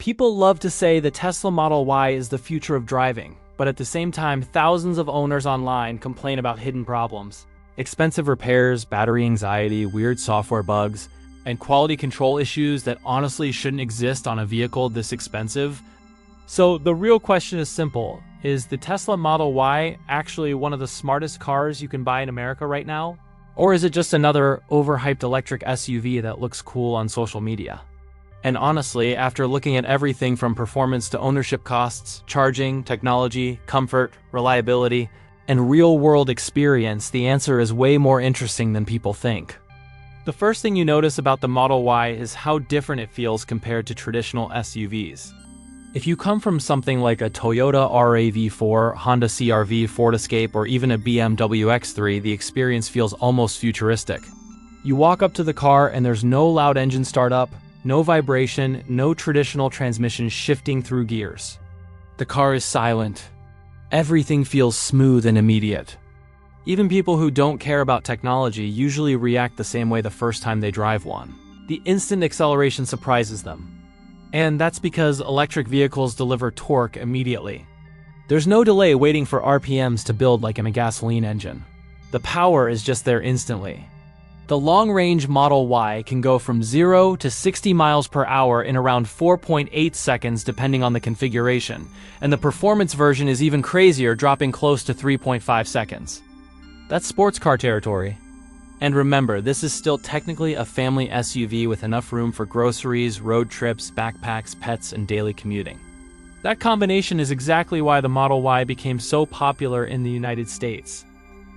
People love to say the Tesla Model Y is the future of driving, but at the same time, thousands of owners online complain about hidden problems. Expensive repairs, battery anxiety, weird software bugs, and quality control issues that honestly shouldn't exist on a vehicle this expensive. So the real question is simple. Is the Tesla Model Y actually one of the smartest cars you can buy in America right now? Or is it just another overhyped electric SUV that looks cool on social media? And honestly, after looking at everything from performance to ownership costs, charging, technology, comfort, reliability, and real-world experience, the answer is way more interesting than people think. The first thing you notice about the Model Y is how different it feels compared to traditional SUVs. If you come from something like a Toyota RAV4, Honda CR-V, Ford Escape, or even a BMW X3, the experience feels almost futuristic. You walk up to the car and there's no loud engine startup, no vibration, no traditional transmission shifting through gears. The car is silent. Everything feels smooth and immediate. Even people who don't care about technology usually react the same way the first time they drive one. The instant acceleration surprises them. And that's because electric vehicles deliver torque immediately. There's no delay waiting for RPMs to build like in a gasoline engine. The power is just there instantly. The long-range Model Y can go from 0 to 60 miles per hour in around 4.8 seconds depending on the configuration, and the performance version is even crazier, dropping close to 3.5 seconds. That's sports car territory. And remember, this is still technically a family SUV with enough room for groceries, road trips, backpacks, pets, and daily commuting. That combination is exactly why the Model Y became so popular in the United States.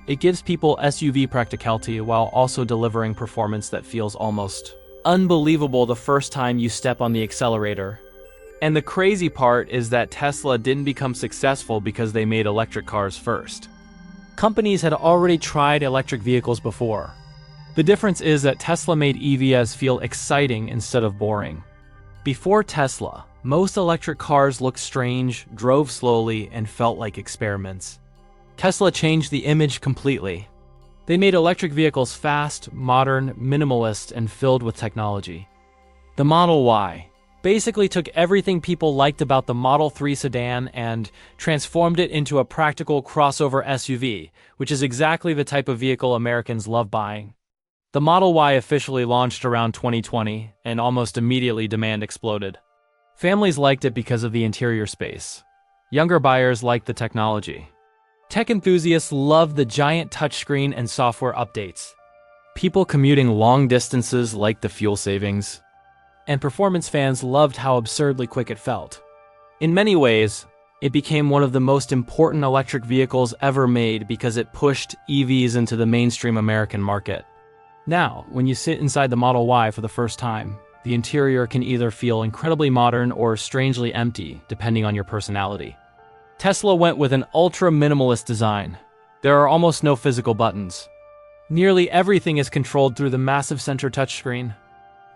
It gives people SUV practicality while also delivering performance that feels almost unbelievable the first time you step on the accelerator. And the crazy part is that Tesla didn't become successful because they made electric cars first. Companies had already tried electric vehicles before. The difference is that Tesla made EVs feel exciting instead of boring. Before Tesla, most electric cars looked strange, drove slowly, and felt like experiments. Tesla changed the image completely. They made electric vehicles fast, modern, minimalist, and filled with technology. The Model Y basically took everything people liked about the Model 3 sedan and transformed it into a practical crossover SUV, which is exactly the type of vehicle Americans love buying. The Model Y officially launched around 2020, and almost immediately demand exploded. Families liked it because of the interior space. Younger buyers liked the technology. Tech enthusiasts loved the giant touchscreen and software updates. People commuting long distances liked the fuel savings. And performance fans loved how absurdly quick it felt. In many ways, it became one of the most important electric vehicles ever made because it pushed EVs into the mainstream American market. Now, when you sit inside the Model Y for the first time, the interior can either feel incredibly modern or strangely empty, depending on your personality. Tesla went with an ultra-minimalist design. There are almost no physical buttons. Nearly everything is controlled through the massive center touchscreen.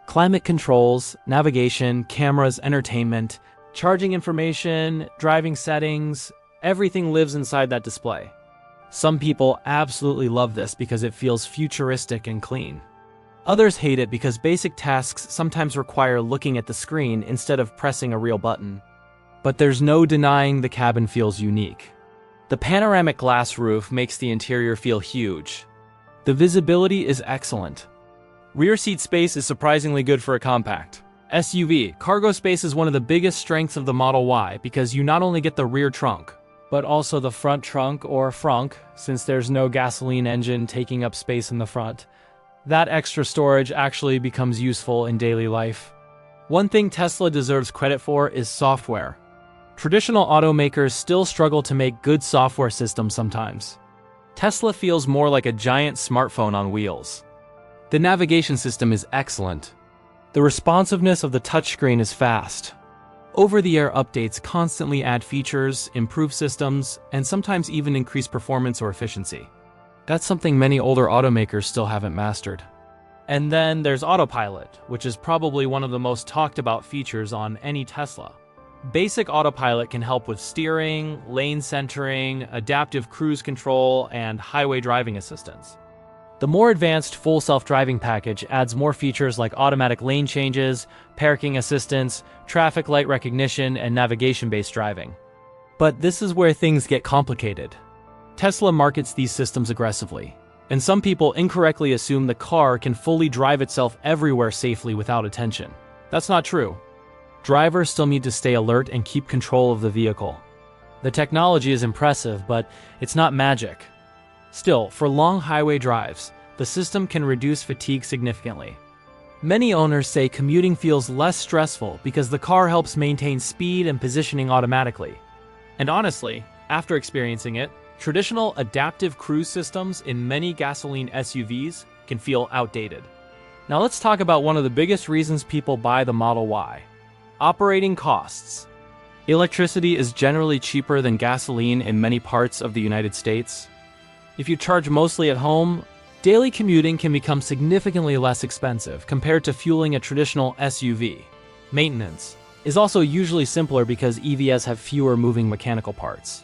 Climate controls, navigation, cameras, entertainment, charging information, driving settings, everything lives inside that display. Some people absolutely love this because it feels futuristic and clean. Others hate it because basic tasks sometimes require looking at the screen instead of pressing a real button. But there's no denying the cabin feels unique. The panoramic glass roof makes the interior feel huge. The visibility is excellent. Rear seat space is surprisingly good for a compact SUV. Cargo space is one of the biggest strengths of the Model Y because you not only get the rear trunk, but also the front trunk or frunk, since there's no gasoline engine taking up space in the front. That extra storage actually becomes useful in daily life. One thing Tesla deserves credit for is software. Traditional automakers still struggle to make good software systems sometimes. Tesla feels more like a giant smartphone on wheels. The navigation system is excellent. The responsiveness of the touchscreen is fast. Over-the-air updates constantly add features, improve systems, and sometimes even increase performance or efficiency. That's something many older automakers still haven't mastered. And then there's Autopilot, which is probably one of the most talked about features on any Tesla. Basic Autopilot can help with steering, lane centering, adaptive cruise control, and highway driving assistance. The more advanced full self-driving package adds more features like automatic lane changes, parking assistance, traffic light recognition, and navigation-based driving. But this is where things get complicated. Tesla markets these systems aggressively, and some people incorrectly assume the car can fully drive itself everywhere safely without attention. That's not true. Drivers still need to stay alert and keep control of the vehicle. The technology is impressive, but it's not magic. Still, for long highway drives, the system can reduce fatigue significantly. Many owners say commuting feels less stressful because the car helps maintain speed and positioning automatically. And honestly, after experiencing it, traditional adaptive cruise systems in many gasoline SUVs can feel outdated. Now let's talk about one of the biggest reasons people buy the Model Y: operating costs. Electricity is generally cheaper than gasoline in many parts of the United States. If you charge mostly at home, daily commuting can become significantly less expensive compared to fueling a traditional SUV. Maintenance is also usually simpler because EVs have fewer moving mechanical parts.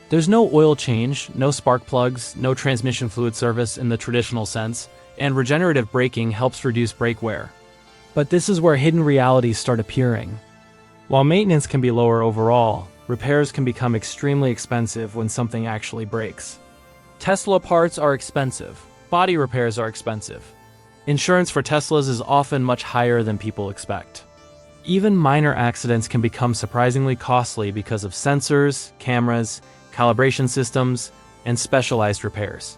There's no oil change, no spark plugs, no transmission fluid service in the traditional sense, and regenerative braking helps reduce brake wear. But this is where hidden realities start appearing. While maintenance can be lower overall, repairs can become extremely expensive when something actually breaks. Tesla parts are expensive. Body repairs are expensive. Insurance for Teslas is often much higher than people expect. Even minor accidents can become surprisingly costly because of sensors, cameras, calibration systems, and specialized repairs.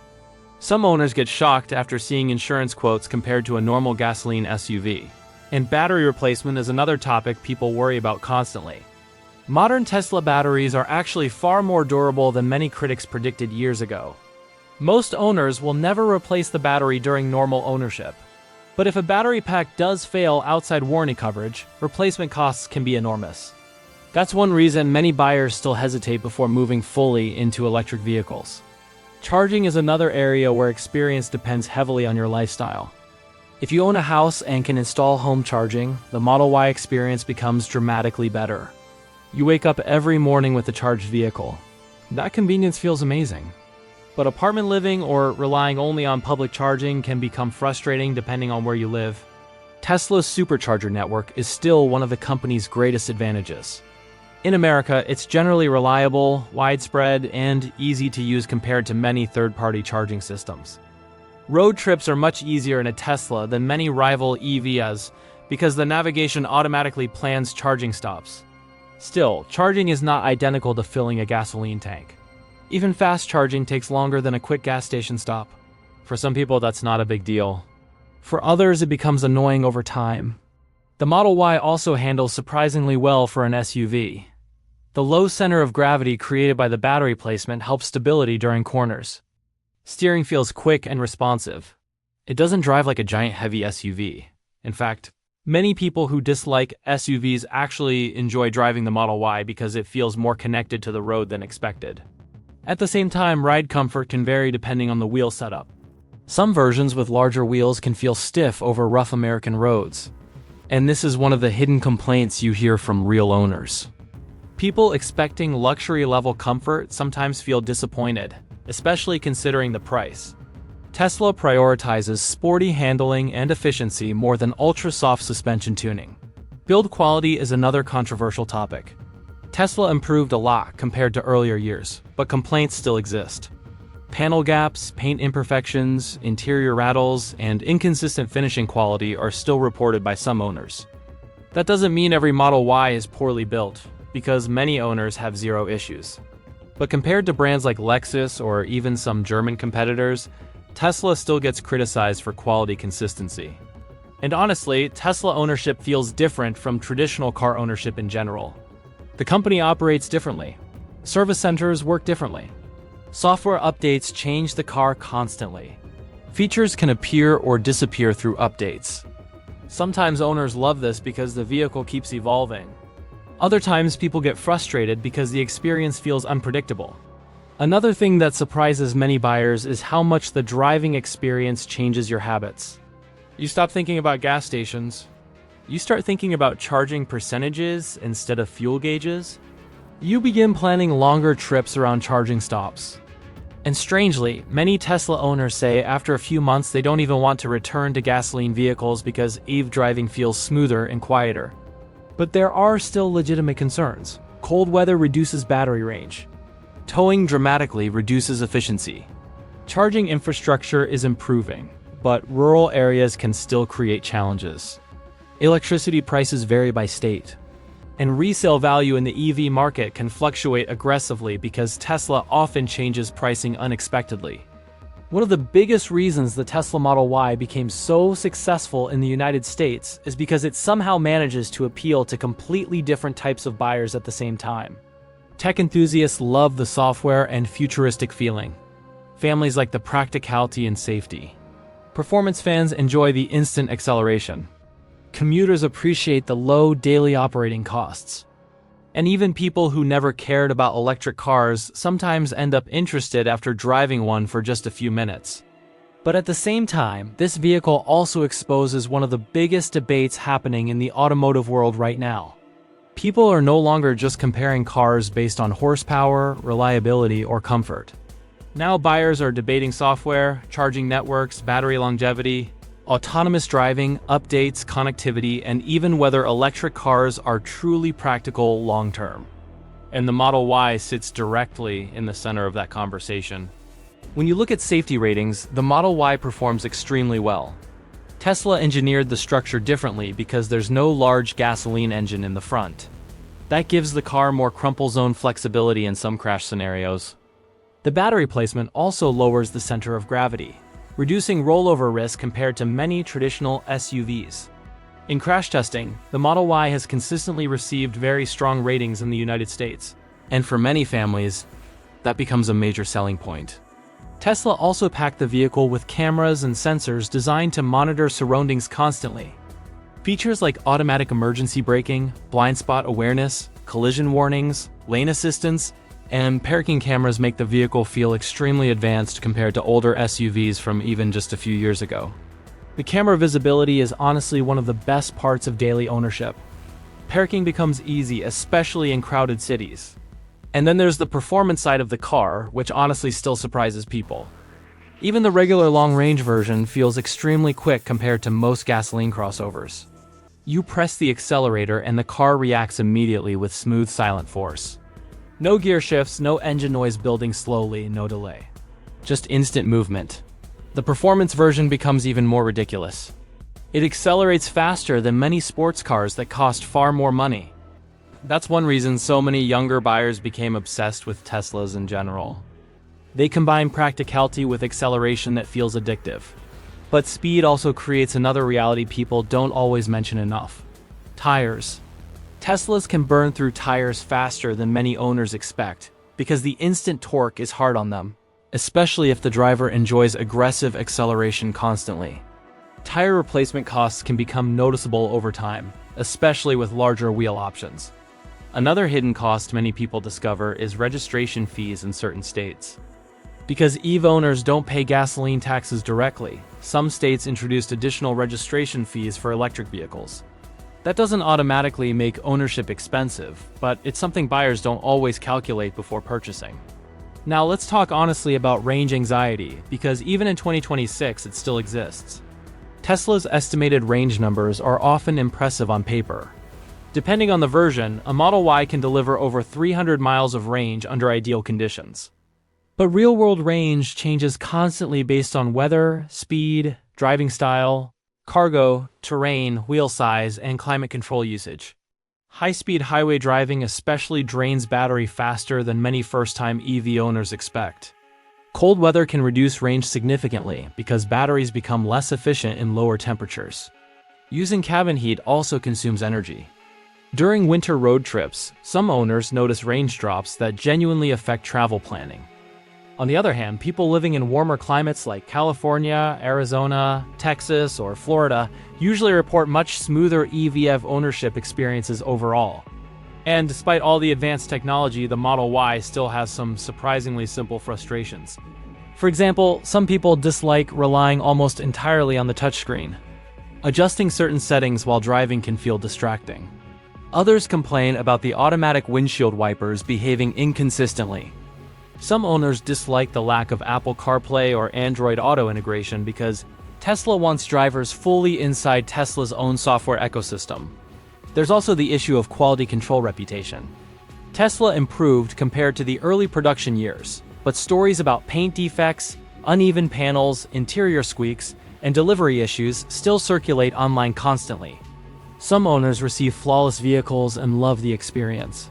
Some owners get shocked after seeing insurance quotes compared to a normal gasoline SUV. And battery replacement is another topic people worry about constantly. Modern Tesla batteries are actually far more durable than many critics predicted years ago. Most owners will never replace the battery during normal ownership. But if a battery pack does fail outside warranty coverage, replacement costs can be enormous. That's one reason many buyers still hesitate before moving fully into electric vehicles. Charging is another area where experience depends heavily on your lifestyle. If you own a house and can install home charging, the Model Y experience becomes dramatically better. You wake up every morning with a charged vehicle. That convenience feels amazing. But apartment living or relying only on public charging can become frustrating depending on where you live. Tesla's supercharger network is still one of the company's greatest advantages. In America, it's generally reliable, widespread, and easy to use compared to many third-party charging systems. Road trips are much easier in a Tesla than many rival EVs because the navigation automatically plans charging stops. Still, charging is not identical to filling a gasoline tank. Even fast charging takes longer than a quick gas station stop. For some people, that's not a big deal. For others, it becomes annoying over time. The Model Y also handles surprisingly well for an SUV. The low center of gravity created by the battery placement helps stability during corners. Steering feels quick and responsive. It doesn't drive like a giant heavy SUV. In fact, many people who dislike SUVs actually enjoy driving the Model Y because it feels more connected to the road than expected. At the same time, ride comfort can vary depending on the wheel setup. Some versions with larger wheels can feel stiff over rough American roads. And this is one of the hidden complaints you hear from real owners. People expecting luxury-level comfort sometimes feel disappointed, especially considering the price. Tesla prioritizes sporty handling and efficiency more than ultra-soft suspension tuning. Build quality is another controversial topic. Tesla improved a lot compared to earlier years, but complaints still exist. Panel gaps, paint imperfections, interior rattles, and inconsistent finishing quality are still reported by some owners. That doesn't mean every Model Y is poorly built, because many owners have zero issues. But compared to brands like Lexus or even some German competitors, Tesla still gets criticized for quality consistency. And honestly, Tesla ownership feels different from traditional car ownership in general. The company operates differently. Service centers work differently. Software updates change the car constantly. Features can appear or disappear through updates. Sometimes owners love this because the vehicle keeps evolving. Other times people get frustrated because the experience feels unpredictable. Another thing that surprises many buyers is how much the driving experience changes your habits. You stop thinking about gas stations. You start thinking about charging percentages instead of fuel gauges. You begin planning longer trips around charging stops. And strangely, many Tesla owners say after a few months they don't even want to return to gasoline vehicles because EV driving feels smoother and quieter. But there are still legitimate concerns. Cold weather reduces battery range. Towing dramatically reduces efficiency. Charging infrastructure is improving, but rural areas can still create challenges. Electricity prices vary by state. And resale value in the EV market can fluctuate aggressively because Tesla often changes pricing unexpectedly. One of the biggest reasons the Tesla Model Y became so successful in the United States is because it somehow manages to appeal to completely different types of buyers at the same time. Tech enthusiasts love the software and futuristic feeling. Families like the practicality and safety. Performance fans enjoy the instant acceleration. Commuters appreciate the low daily operating costs. And even people who never cared about electric cars sometimes end up interested after driving one for just a few minutes. But at the same time, this vehicle also exposes one of the biggest debates happening in the automotive world right now. People are no longer just comparing cars based on horsepower, reliability, or comfort. Now buyers are debating software, charging networks, battery longevity, autonomous driving, updates, connectivity, and even whether electric cars are truly practical long-term. And the Model Y sits directly in the center of that conversation. When you look at safety ratings, the Model Y performs extremely well. Tesla engineered the structure differently because there's no large gasoline engine in the front. That gives the car more crumple zone flexibility in some crash scenarios. The battery placement also lowers the center of gravity, reducing rollover risk compared to many traditional SUVs. In crash testing, the Model Y has consistently received very strong ratings in the United States, and for many families, that becomes a major selling point. Tesla also packed the vehicle with cameras and sensors designed to monitor surroundings constantly. Features like automatic emergency braking, blind spot awareness, collision warnings, lane assistance, and parking cameras make the vehicle feel extremely advanced compared to older SUVs from even just a few years ago. The camera visibility is honestly one of the best parts of daily ownership. Parking becomes easy, especially in crowded cities. And then there's the performance side of the car, which honestly still surprises people. Even the regular long-range version feels extremely quick compared to most gasoline crossovers. You press the accelerator and the car reacts immediately with smooth, silent force. No gear shifts, no engine noise building slowly, no delay. Just instant movement. The performance version becomes even more ridiculous. It accelerates faster than many sports cars that cost far more money. That's one reason so many younger buyers became obsessed with Teslas in general. They combine practicality with acceleration that feels addictive. But speed also creates another reality people don't always mention enough. Tires. Teslas can burn through tires faster than many owners expect because the instant torque is hard on them, especially if the driver enjoys aggressive acceleration constantly. Tire replacement costs can become noticeable over time, especially with larger wheel options. Another hidden cost many people discover is registration fees in certain states. Because EV owners don't pay gasoline taxes directly, some states introduced additional registration fees for electric vehicles. That doesn't automatically make ownership expensive, but it's something buyers don't always calculate before purchasing. Now let's talk honestly about range anxiety, because even in 2026 it still exists. Tesla's estimated range numbers are often impressive on paper. Depending on the version, a Model Y can deliver over 300 miles of range under ideal conditions. But real-world range changes constantly based on weather, speed, driving style, cargo, terrain, wheel size, and climate control usage. High-speed highway driving especially drains battery faster than many first-time EV owners expect. Cold weather can reduce range significantly because batteries become less efficient in lower temperatures. Using cabin heat also consumes energy. During winter road trips, some owners notice range drops that genuinely affect travel planning. On the other hand, people living in warmer climates like California, Arizona, Texas, or Florida usually report much smoother EV ownership experiences overall. And despite all the advanced technology, the Model Y still has some surprisingly simple frustrations. For example, some people dislike relying almost entirely on the touchscreen. Adjusting certain settings while driving can feel distracting. Others complain about the automatic windshield wipers behaving inconsistently. Some owners dislike the lack of Apple CarPlay or Android Auto integration because Tesla wants drivers fully inside Tesla's own software ecosystem. There's also the issue of quality control reputation. Tesla improved compared to the early production years, but stories about paint defects, uneven panels, interior squeaks, and delivery issues still circulate online constantly. Some owners receive flawless vehicles and love the experience.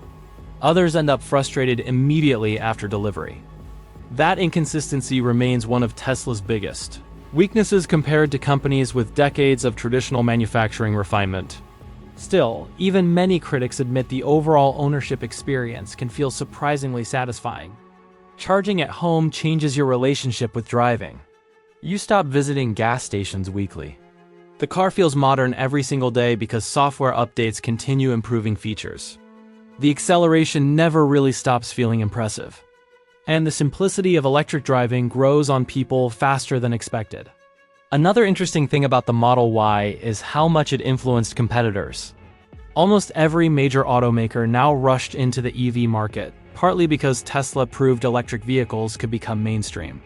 Others end up frustrated immediately after delivery. That inconsistency remains one of Tesla's biggest weaknesses compared to companies with decades of traditional manufacturing refinement. Still, even many critics admit the overall ownership experience can feel surprisingly satisfying. Charging at home changes your relationship with driving. You stop visiting gas stations weekly. The car feels modern every single day because software updates continue improving features. The acceleration never really stops feeling impressive. And the simplicity of electric driving grows on people faster than expected. Another interesting thing about the Model Y is how much it influenced competitors. Almost every major automaker now rushed into the EV market, partly because Tesla proved electric vehicles could become mainstream.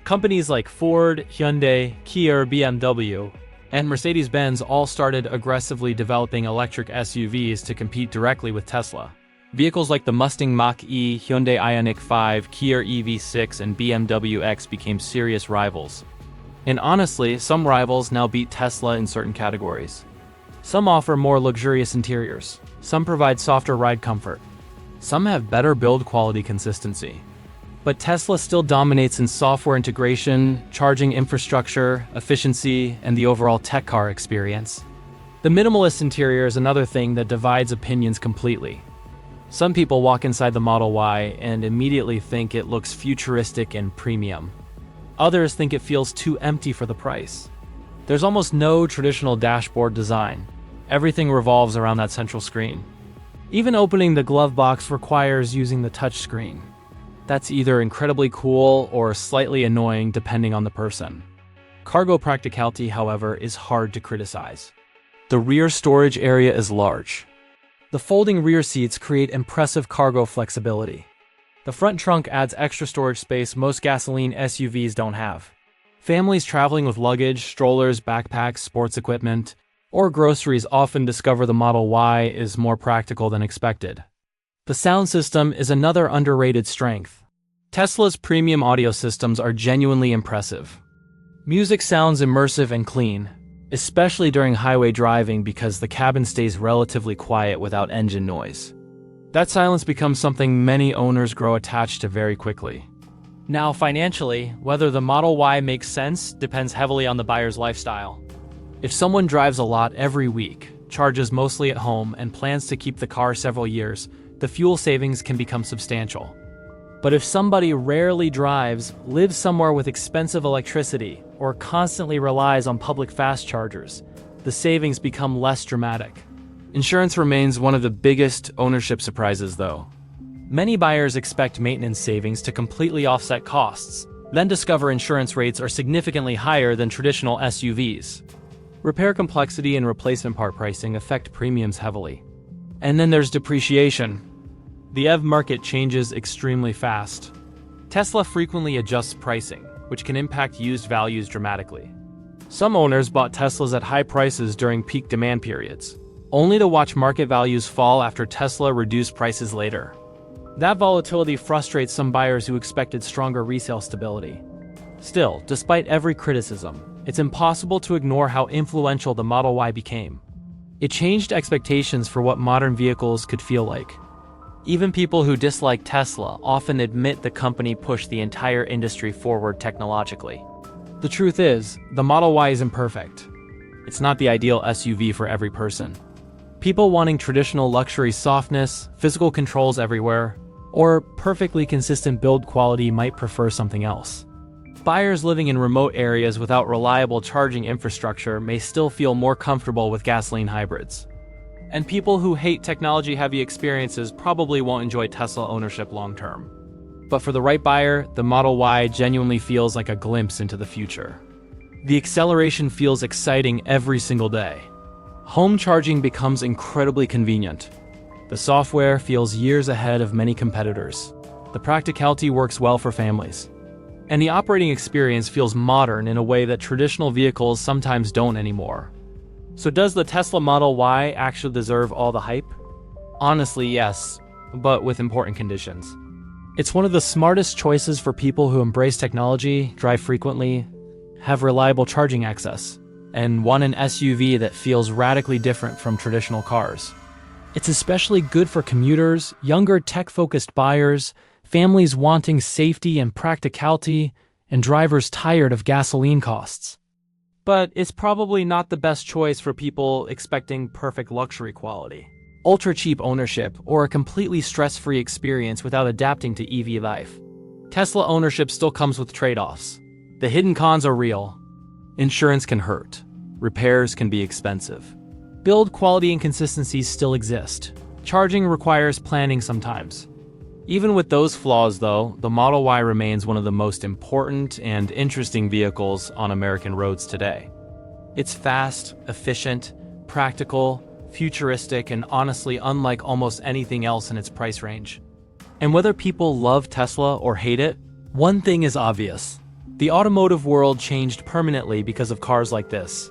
Companies like Ford, Hyundai, Kia, BMW, and Mercedes-Benz all started aggressively developing electric SUVs to compete directly with Tesla. Vehicles like the Mustang Mach-E, Hyundai Ioniq 5, Kia EV6, and BMW X became serious rivals. And honestly, some rivals now beat Tesla in certain categories. Some offer more luxurious interiors. Some provide softer ride comfort. Some have better build quality consistency. But Tesla still dominates in software integration, charging infrastructure, efficiency, and the overall tech car experience. The minimalist interior is another thing that divides opinions completely. Some people walk inside the Model Y and immediately think it looks futuristic and premium. Others think it feels too empty for the price. There's almost no traditional dashboard design. Everything revolves around that central screen. Even opening the glove box requires using the touch screen. That's either incredibly cool or slightly annoying depending on the person. Cargo practicality, however, is hard to criticize. The rear storage area is large. The folding rear seats create impressive cargo flexibility. The front trunk adds extra storage space most gasoline SUVs don't have. Families traveling with luggage, strollers, backpacks, sports equipment, or groceries often discover the Model Y is more practical than expected. The sound system is another underrated strength. Tesla's premium audio systems are genuinely impressive. Music sounds immersive and clean, especially during highway driving because the cabin stays relatively quiet without engine noise. That silence becomes something many owners grow attached to very quickly. Now, financially, whether the Model Y makes sense depends heavily on the buyer's lifestyle. If someone drives a lot every week, charges mostly at home, and plans to keep the car several years, the fuel savings can become substantial. But if somebody rarely drives, lives somewhere with expensive electricity, or constantly relies on public fast chargers, the savings become less dramatic. Insurance remains one of the biggest ownership surprises, though. Many buyers expect maintenance savings to completely offset costs, then discover insurance rates are significantly higher than traditional SUVs. Repair complexity and replacement part pricing affect premiums heavily. And then there's depreciation. The EV market changes extremely fast. Tesla frequently adjusts pricing, which can impact used values dramatically. Some owners bought Teslas at high prices during peak demand periods, only to watch market values fall after Tesla reduced prices later. That volatility frustrates some buyers who expected stronger resale stability. Still, despite every criticism, it's impossible to ignore how influential the Model Y became. It changed expectations for what modern vehicles could feel like. Even people who dislike Tesla often admit the company pushed the entire industry forward technologically. The truth is, the Model Y is imperfect. It's not the ideal SUV for every person. People wanting traditional luxury softness, physical controls everywhere, or perfectly consistent build quality might prefer something else. Buyers living in remote areas without reliable charging infrastructure may still feel more comfortable with gasoline hybrids. And people who hate technology-heavy experiences probably won't enjoy Tesla ownership long-term. But for the right buyer, the Model Y genuinely feels like a glimpse into the future. The acceleration feels exciting every single day. Home charging becomes incredibly convenient. The software feels years ahead of many competitors. The practicality works well for families. And the operating experience feels modern in a way that traditional vehicles sometimes don't anymore. So does the Tesla Model Y actually deserve all the hype? Honestly, yes, but with important conditions. It's one of the smartest choices for people who embrace technology, drive frequently, have reliable charging access, and want an SUV that feels radically different from traditional cars. It's especially good for commuters, younger tech-focused buyers, families wanting safety and practicality, and drivers tired of gasoline costs. But it's probably not the best choice for people expecting perfect luxury quality, ultra-cheap ownership, or a completely stress-free experience without adapting to EV life. Tesla ownership still comes with trade-offs. The hidden cons are real. Insurance can hurt. Repairs can be expensive. Build quality inconsistencies still exist. Charging requires planning sometimes. Even with those flaws, though, the Model Y remains one of the most important and interesting vehicles on American roads today. It's fast, efficient, practical, futuristic, and honestly unlike almost anything else in its price range. And whether people love Tesla or hate it, one thing is obvious. The automotive world changed permanently because of cars like this.